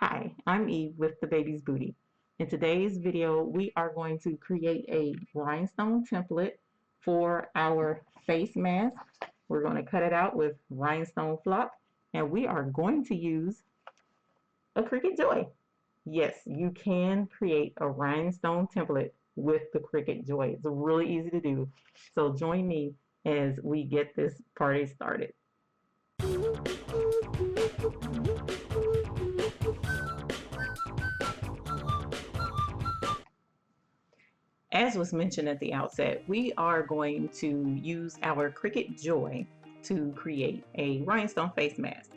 Hi, I'm Eve with The Baby's Booty. In today's video, we are going to create a rhinestone template for our face mask. We're going to cut it out with rhinestone flock, and we are going to use a Cricut Joy. Yes, you can create a rhinestone template with the Cricut Joy. It's really easy to do. So join me as we get this party started. As was mentioned at the outset, we are going to use our Cricut Joy to create a rhinestone face mask.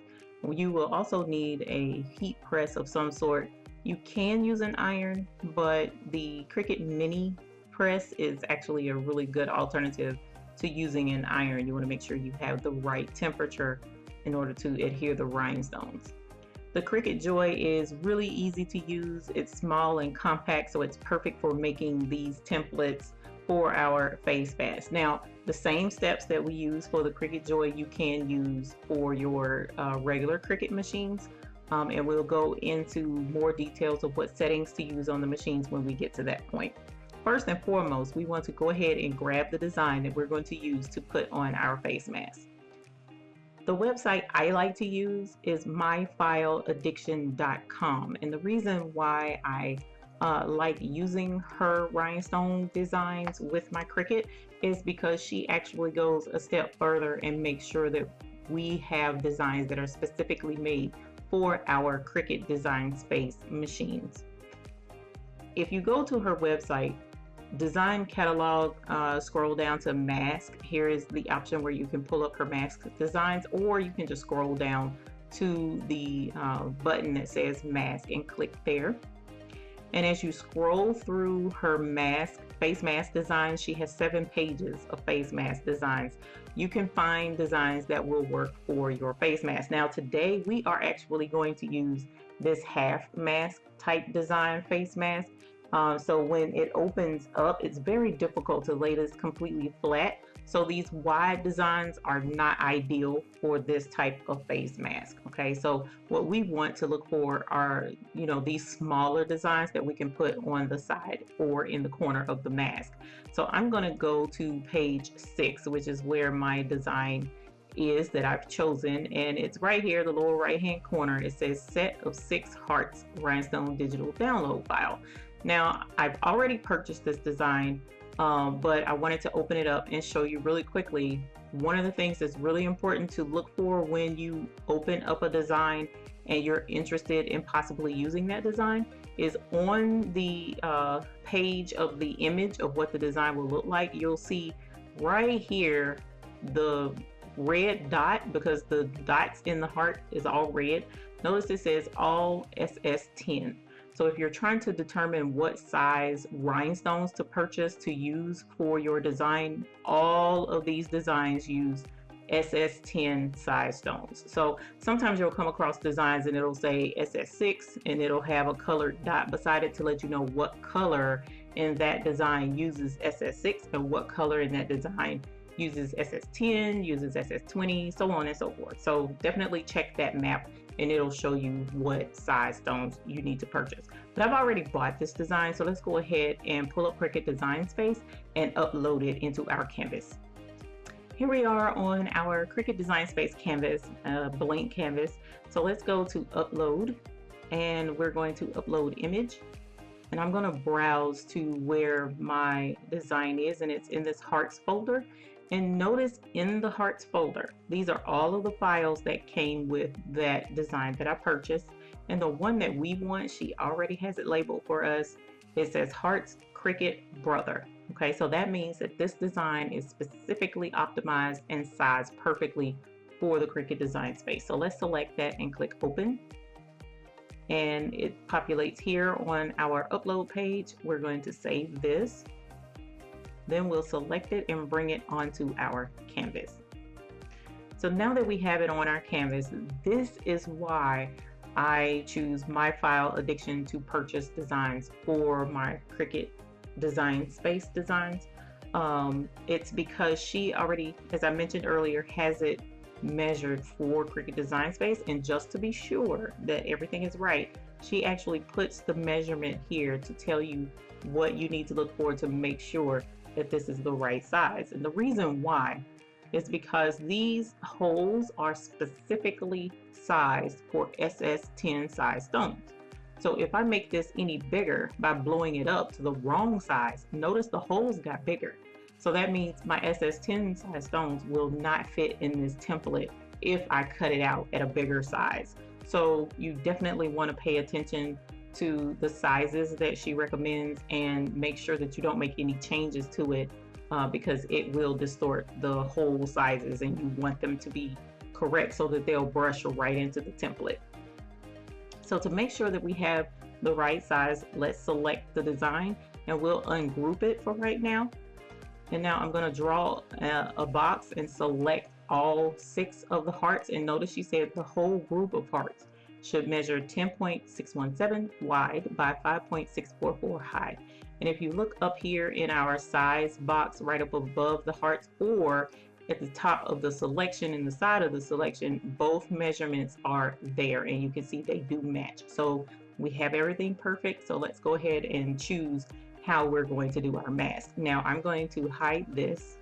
You will also need a heat press of some sort. You can use an iron, but the Cricut Mini Press is actually a really good alternative to using an iron. You want to make sure you have the right temperature in order to adhere the rhinestones. The Cricut Joy is really easy to use. It's small and compact, so it's perfect for making these templates for our face mask. Now, the same steps that we use for the Cricut Joy, you can use for your regular Cricut machines. And we'll go into more details of what settings to use on the machines when we get to that point. First and foremost, we want to go ahead and grab the design that we're going to use to put on our face mask. The website I like to use is myfileaddiction.com, and the reason why I like using her rhinestone designs with my Cricut is because she actually goes a step further and makes sure that we have designs that are specifically made for our Cricut Design Space machines. If you go to her website, design catalog, scroll down to mask. Here is the option where you can pull up her mask designs, or you can just scroll down to the button that says mask and click there. And as you scroll through her face mask designs, she has 7 pages of face mask designs. You can find designs that will work for your face mask. Now today we are actually going to use this half mask type design face mask. So when it opens up, it's very difficult to lay this completely flat. So these wide designs are not ideal for this type of face mask. Okay, so what we want to look for are, these smaller designs that we can put on the side or in the corner of the mask. So I'm going to go to page 6, which is where my design is that I've chosen, and it's right here, the lower right hand corner. It says set of 6 hearts rhinestone digital download file. Now, I've already purchased this design, but I wanted to open it up and show you really quickly. One of the things that's really important to look for when you open up a design and you're interested in possibly using that design is on the page of the image of what the design will look like. You'll see right here the red dot, because the dots in the heart is all red. Notice it says all SS10. So if you're trying to determine what size rhinestones to purchase to use for your design, all of these designs use SS10 size stones. So sometimes you'll come across designs and it'll say SS6 and it'll have a colored dot beside it to let you know what color in that design uses SS6 and what color in that design uses SS10, uses SS20, so on and so forth. So definitely check that map and it'll show you what size stones you need to purchase. But I've already bought this design, so let's go ahead and pull up Cricut Design Space and upload it into our canvas. Here we are on our Cricut Design Space canvas, blank canvas. So let's go to upload, and we're going to upload image. And I'm going to browse to where my design is, and it's in this hearts folder. And notice in the hearts folder, these are all of the files that came with that design that I purchased. And the one that we want, she already has it labeled for us. It says Hearts Cricut Brother. Okay, so that means that this design is specifically optimized and sized perfectly for the Cricut Design Space. So let's select that and click open. And it populates here on our upload page. We're going to save this. Then we'll select it and bring it onto our canvas. So now that we have it on our canvas, this is why I choose My File Addiction to purchase designs for my Cricut Design Space designs. It's because she already, as I mentioned earlier, has it measured for Cricut Design Space, and just to be sure that everything is right, she actually puts the measurement here to tell you what you need to look for to make sure that this is the right size. And the reason why is because these holes are specifically sized for SS10 size stones. So if I make this any bigger by blowing it up to the wrong size, notice the holes got bigger. So that means my SS10 size stones will not fit in this template if I cut it out at a bigger size. So you definitely want to pay attention to the sizes that she recommends and make sure that you don't make any changes to it because it will distort the hole sizes, and you want them to be correct so that they'll brush right into the template. So to make sure that we have the right size, let's select the design and we'll ungroup it for right now. And now I'm going to draw a box and select all 6 of the hearts. And notice she said the whole group of hearts should measure 10.617 wide by 5.644 high. And if you look up here in our size box right up above the hearts, or at the top of the selection and the side of the selection, both measurements are there, and you can see they do match. So we have everything perfect. So let's go ahead and choose how we're going to do our mask. Now I'm going to hide this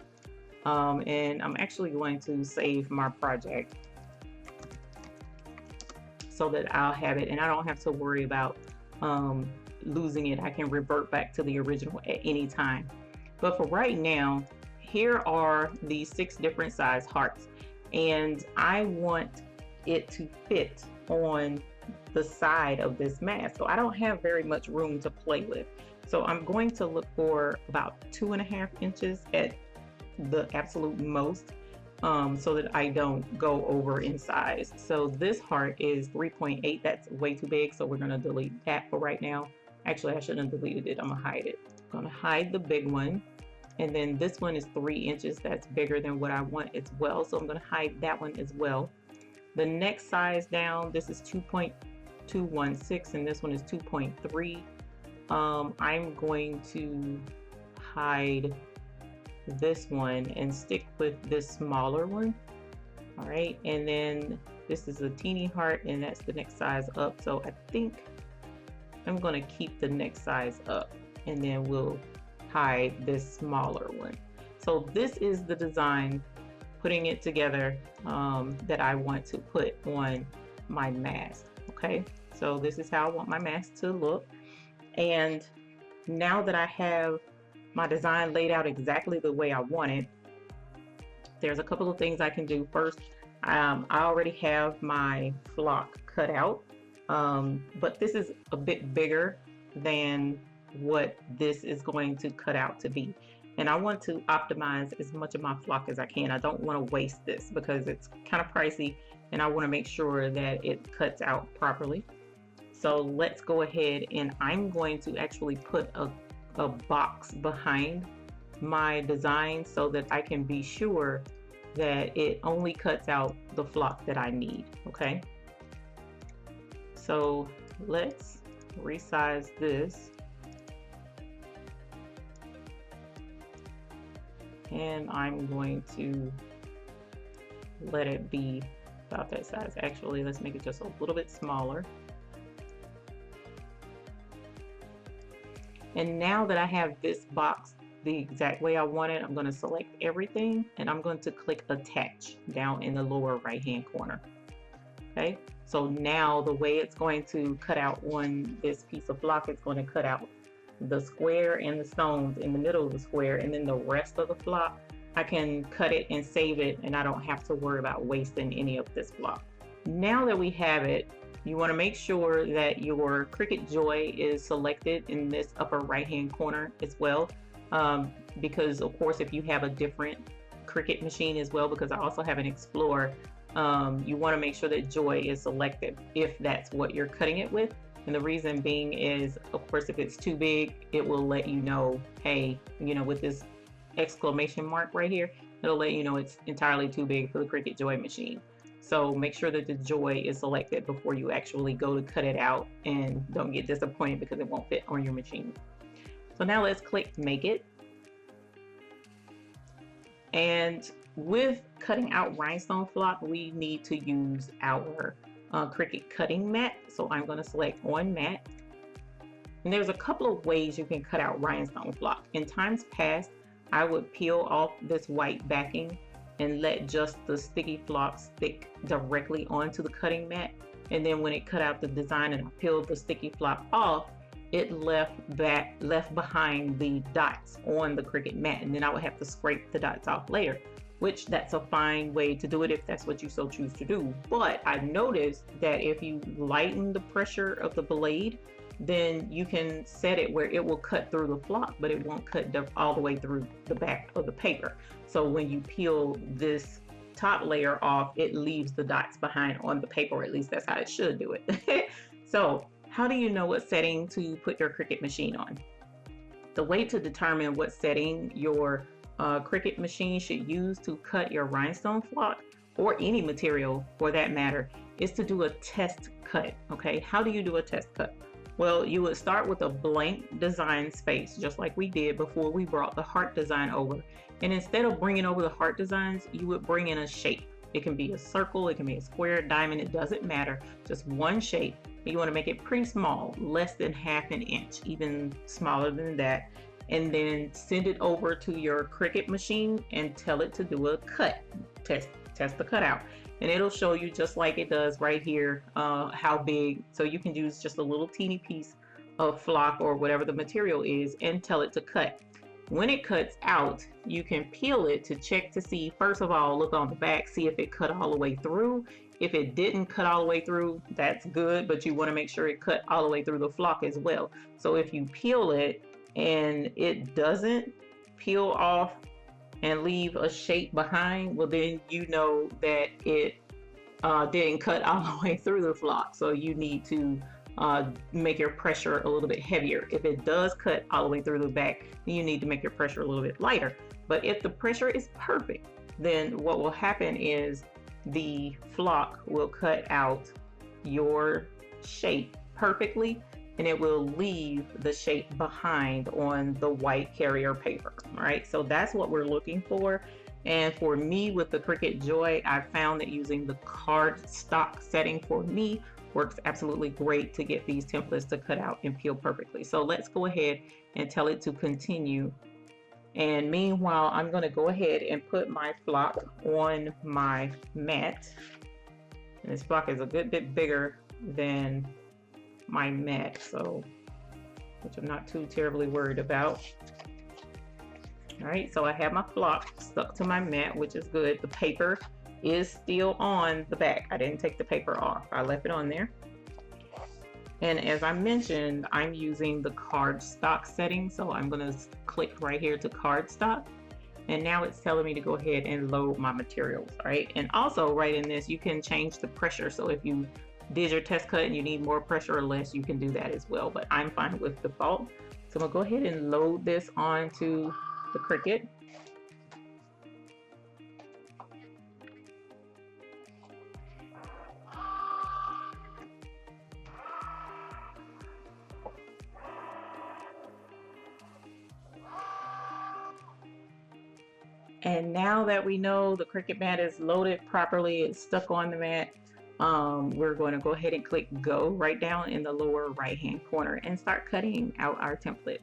and I'm actually going to save my project so that I'll have it and I don't have to worry about losing it. I can revert back to the original at any time. But for right now, here are the 6 different size hearts, and I want it to fit on the side of this mask. So I don't have very much room to play with. So I'm going to look for about 2.5 inches at the absolute most so that I don't go over in size. So this heart is 3.8. That's way too big. So we're going to delete that for right now. Actually, I shouldn't have deleted it. I'm going to hide it. I'm going to hide the big one. And then this one is 3 inches. That's bigger than what I want as well. So I'm going to hide that one as well. The next size down, this is 2.216 and this one is 2.3. I'm going to hide this one and stick with this smaller one. All right, and then this is a teeny heart and that's the next size up. So I think I'm going to keep the next size up and then we'll hide this smaller one. So this is the design, putting it together, that I want to put on my mask. Okay, so this is how I want my mask to look. And now that I have my design laid out exactly the way I want it, there's a couple of things I can do. First, I already have my flock cut out, but this is a bit bigger than what this is going to cut out to be. And I want to optimize as much of my flock as I can. I don't want to waste this because it's kind of pricey and I want to make sure that it cuts out properly. So let's go ahead and I'm going to actually put a box behind my design so that I can be sure that it only cuts out the flock that I need. Okay, so let's resize this. And I'm going to let it be about that size. Actually, let's make it just a little bit smaller. And now that I have this box the exact way I want it, I'm going to select everything and I'm going to click attach down in the lower right hand corner. Okay, so now the way it's going to cut out on this piece of block, it's going to cut out the square and the stones in the middle of the square, and then the rest of the block I can cut it and save it and I don't have to worry about wasting any of this block. Now that we have it, you want to make sure that your Cricut Joy is selected in this upper right hand corner as well, because of course if you have a different Cricut machine as well, because I also have an Explorer, you want to make sure that Joy is selected if that's what you're cutting it with. And the reason being is, of course, if it's too big, it will let you know, hey, you know, with this exclamation mark right here, it'll let you know it's entirely too big for the Cricut Joy machine. So make sure that the Joy is selected before you actually go to cut it out and don't get disappointed because it won't fit on your machine. So now let's click Make It. And with cutting out rhinestone flock, we need to use our Cricut cutting mat. So I'm going to select on mat. And there's a couple of ways you can cut out rhinestone flock. In times past, I would peel off this white backing and let just the sticky flock stick directly onto the cutting mat. And then when it cut out the design and I peeled the sticky flock off, it left behind the dots on the Cricut mat. And then I would have to scrape the dots off later, which that's a fine way to do it if that's what you so choose to do. But I noticed that if you lighten the pressure of the blade, then you can set it where it will cut through the flock, but it won't cut all the way through the back of the paper. So when you peel this top layer off, it leaves the dots behind on the paper, or at least that's how it should do it. So how do you know what setting to put your Cricut machine on? The way to determine what setting your Cricut machine should use to cut your rhinestone flock, or any material for that matter, is to do a test cut. Okay, how do you do a test cut? Well, you would start with a blank design space, just like we did before we brought the heart design over. And instead of bringing over the heart designs, you would bring in a shape. It can be a circle, it can be a square, diamond, it doesn't matter. Just one shape. You want to make it pretty small, less than ½ an inch, even smaller than that. And then send it over to your Cricut machine and tell it to do a cut. Test the cutout. And it'll show you, just like it does right here, how big. So you can use just a little teeny piece of flock or whatever the material is and tell it to cut. When it cuts out, you can peel it to check to see, first of all, look on the back, see if it cut all the way through. If it didn't cut all the way through, that's good, but you want to make sure it cut all the way through the flock as well. So if you peel it and it doesn't peel off and leave a shape behind, well, then you know that it didn't cut all the way through the flock. So you need to make your pressure a little bit heavier. If it does cut all the way through the back, then you need to make your pressure a little bit lighter. But if the pressure is perfect, then what will happen is the flock will cut out your shape perfectly, and it will leave the shape behind on the white carrier paper, right? So that's what we're looking for. And for me, with the Cricut Joy, I found that using the cardstock setting for me works absolutely great to get these templates to cut out and peel perfectly. So let's go ahead and tell it to continue. And meanwhile, I'm going to go ahead and put my flock on my mat. And this flock is a good bit bigger than my mat, so which I'm not too terribly worried about. All right, so I have my flock stuck to my mat, which is good. The paper is still on the back. I didn't take the paper off. I left it on there. And as I mentioned, I'm using the cardstock setting, so I'm going to click right here to cardstock. And now it's telling me to go ahead and load my materials, right? And also right in this, you can change the pressure. So if you did your test cut and you need more pressure or less, you can do that as well. But I'm fine with default. So I'm going to go ahead and load this onto the Cricut. And now that we know the Cricut mat is loaded properly, it's stuck on the mat, we're going to go ahead and click go right down in the lower right hand corner and start cutting out our template.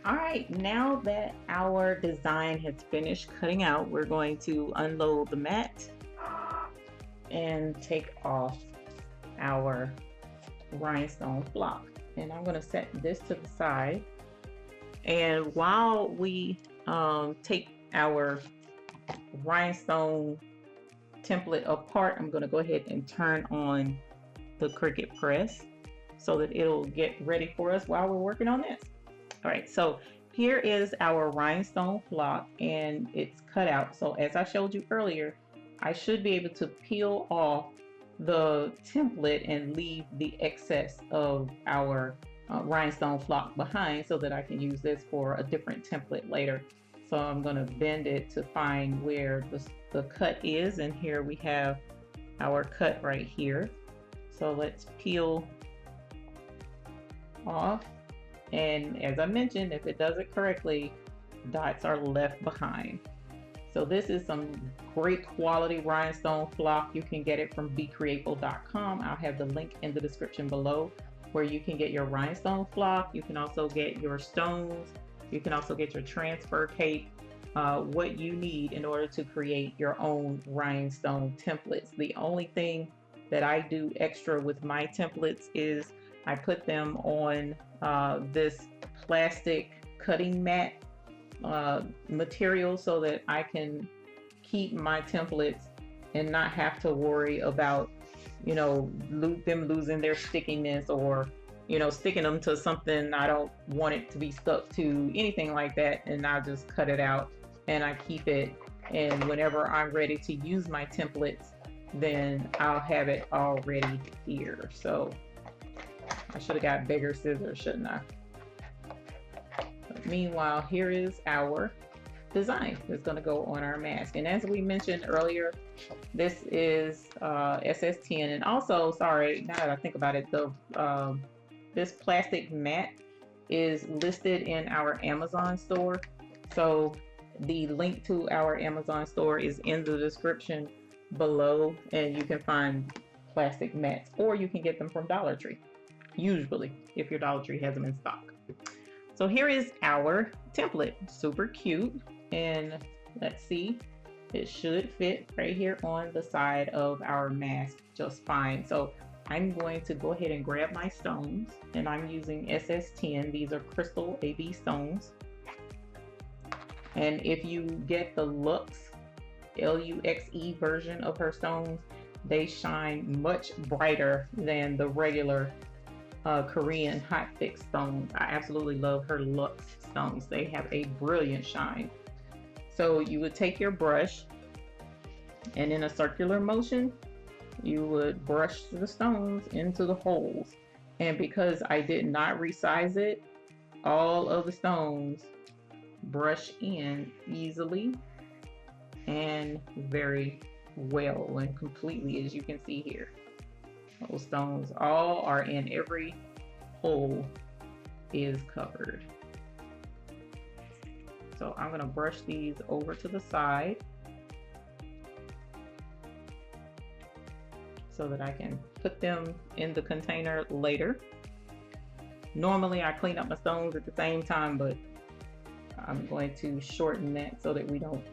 All right, now that our design has finished cutting out, we're going to unload the mat and take off our rhinestone block. And I'm going to set this to the side. And while we take our rhinestone template apart, I'm going to go ahead and turn on the Cricut Press so that it'll get ready for us while we're working on this. All right, so here is our rhinestone block and it's cut out. So as I showed you earlier, I should be able to peel off the template and leave the excess of our rhinestone block behind so that I can use this for a different template later. So I'm going to bend it to find where the cut is, and here we have our cut right here. So let's peel off, and as I mentioned, if it does it correctly, dots are left behind. So this is some great quality rhinestone block. You can get it from becreateful.com. I'll have the link in the description below where you can get your rhinestone block. You can also get your stones. You can also get your transfer tape, what you need in order to create your own rhinestone templates. The only thing that I do extra with my templates is I put them on this plastic cutting mat material so that I can keep my templates and not have to worry about, you know, them losing their stickiness or, you know, sticking them to something I don't want it to be stuck to, anything like that. And I'll just cut it out and I keep it. And whenever I'm ready to use my templates, then I'll have it already here. So I should have got bigger scissors, shouldn't I? But meanwhile, here is our design that's going to go on our mask. And as we mentioned earlier, this is SS10. And also, sorry, now that I think about it, this plastic mat is listed in our Amazon store. So the link to our Amazon store is in the description below, and you can find plastic mats, or you can get them from Dollar Tree, usually, if your Dollar Tree has them in stock. So here is our template, super cute, and let's see, it should fit right here on the side of our mask just fine. So I'm going to go ahead and grab my stones, and I'm using SS10. These are crystal AB stones. And if you get the Luxe, L-U-X-E version of her stones, they shine much brighter than the regular Korean hot fix stones. I absolutely love her Luxe stones. They have a brilliant shine. So you would take your brush, and in a circular motion, you would brush the stones into the holes. And because I did not resize it, all of the stones brush in easily and very well and completely, as you can see here. Those stones all are in, every hole is covered. So I'm going to brush these over to the side so that I can put them in the container later. Normally I clean up my stones at the same time, but I'm going to shorten that so that we don't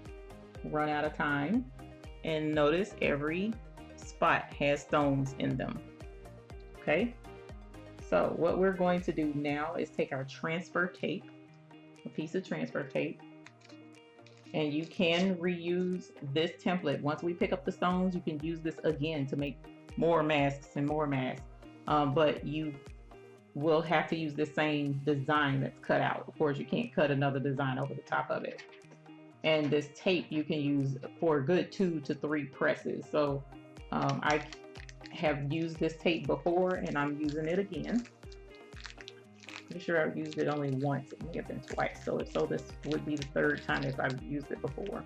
run out of time. And notice every spot has stones in them. Okay, so what we're going to do now is take our transfer tape, a piece of transfer tape, and you can reuse this template. Once we pick up the stones, you can use this again to make more masks and more masks, but you will have to use the same design that's cut out. Of course, you can't cut another design over the top of it. And this tape you can use for a good 2 to 3 presses. So I have used this tape before and I'm using it again. Pretty sure I've used it only once. It may have been twice. So this would be the 3rd time if I've used it before.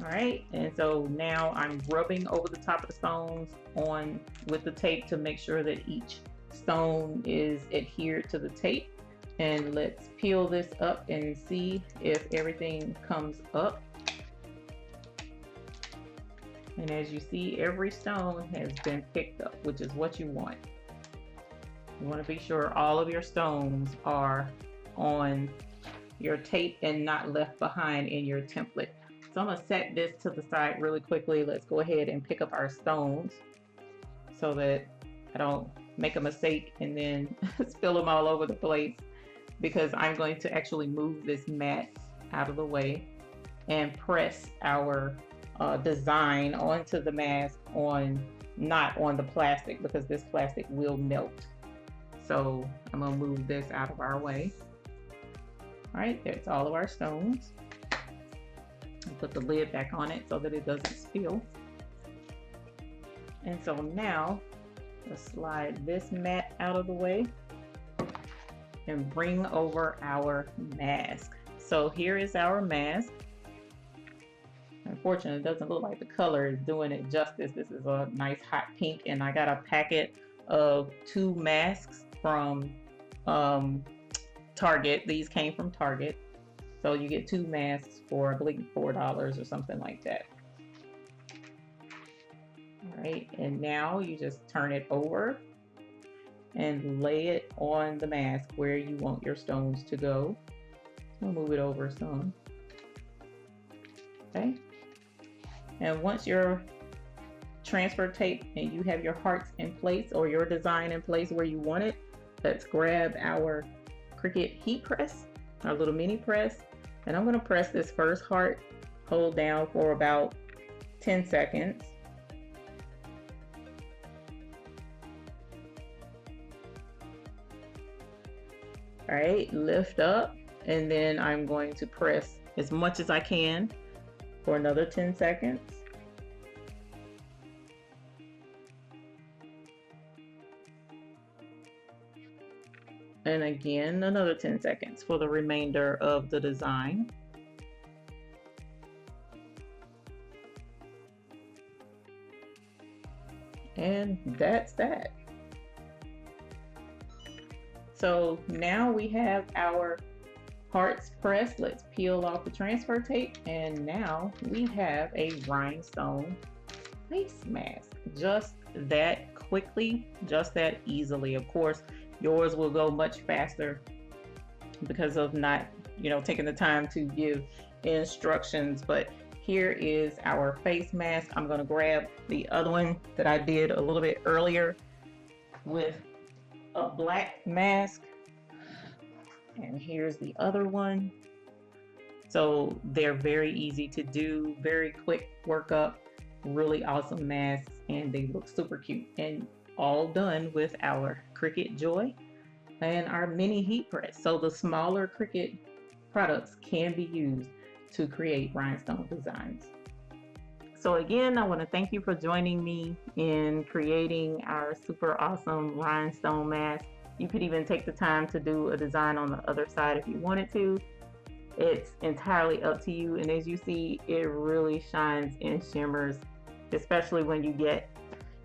All right, and so now I'm rubbing over the top of the stones on with the tape to make sure that each stone is adhered to the tape. And let's peel this up and see if everything comes up. And as you see, every stone has been picked up, which is what you want. You want to be sure all of your stones are on your tape and not left behind in your template. So I'm going to set this to the side really quickly. Let's go ahead and pick up our stones so that I don't make a mistake and then spill them all over the place, because I'm going to actually move this mat out of the way and press our design onto the mask, not on the plastic, because this plastic will melt. So I'm going to move this out of our way. All right, there's all of our stones. Put the lid back on it so that it doesn't spill. And so now let's slide this mat out of the way and bring over our mask. So here is our mask. Unfortunately, it doesn't look like the color is doing it justice. This is a nice hot pink, and I got a packet of 2 masks from Target. These came from Target. So you get 2 masks for, I believe, $4 or something like that. All right, and now you just turn it over and lay it on the mask where you want your stones to go. We'll move it over some. Okay. And once your transfer tape and you have your hearts in place, or your design in place where you want it, let's grab our Cricut heat press, our little mini press, and I'm going to press this first heart, hold down for about 10 seconds. All right, lift up, and then I'm going to press as much as I can for another 10 seconds. And again, another 10 seconds for the remainder of the design. And that's that. So now we have our hearts pressed. Let's peel off the transfer tape, and now we have a rhinestone face mask. Just that quickly, just that easily. Of course, yours will go much faster because of not, taking the time to give instructions. But here is our face mask. I'm going to grab the other one that I did a little bit earlier with a black mask, and here's the other one. So they're very easy to do, very quick workup, really awesome masks, and they look super cute, and all done with our Cricut Joy and our mini heat press. So the smaller Cricut products can be used to create rhinestone designs. So again, I want to thank you for joining me in creating our super awesome rhinestone mask. You could even take the time to do a design on the other side if you wanted to. It's entirely up to you, and as you see, it really shines and shimmers, especially when you get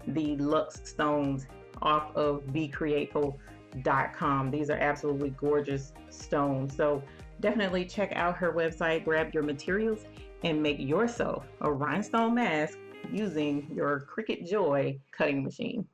the Luxe stones off of becreateful.com. These are absolutely gorgeous stones. So definitely check out her website, grab your materials, and make yourself a rhinestone mask using your Cricut Joy cutting machine.